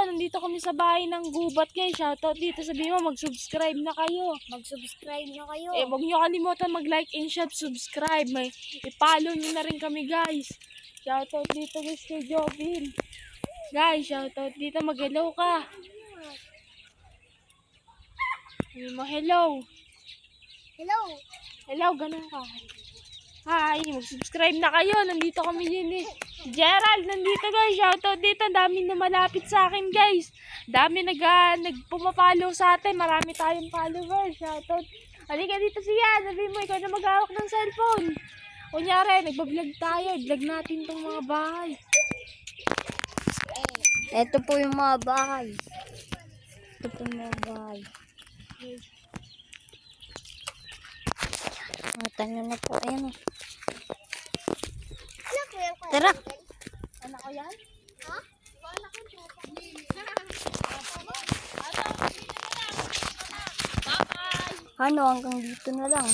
nandito kami sa bahay ng gubat guys. Shoutout dito. Sabihin mo, mag-subscribe na kayo. Mag-subscribe na kayo. Huwag nyo kalimutan mag-like and subscribe. I-follow nyo na rin kami guys. Shoutout dito guys kay Jovin. Guys, shoutout dito. Mag-hello ka. Sabi mo, hello. Hello. Hello, ganun ka. Hi, mag-subscribe na kayo. Nandito kami yun eh. Gerald, nandito guys. Shoutout dito. Dami na malapit sa akin guys. Dami nagpumapollow sa atin. Marami tayong followers. Shoutout. Halika dito siya. Sabi mo, ikaw na maghawak ng cellphone. Kunyari, nagbablog tayo. Vlog natin tong mga bahay. Ito po yung mga bahay. Ito po yung mga bahay. Tanya na po. Ayan o. Tara. Anak ko yan? Ha? Anak ko yan. Ano, hanggang dito na lang.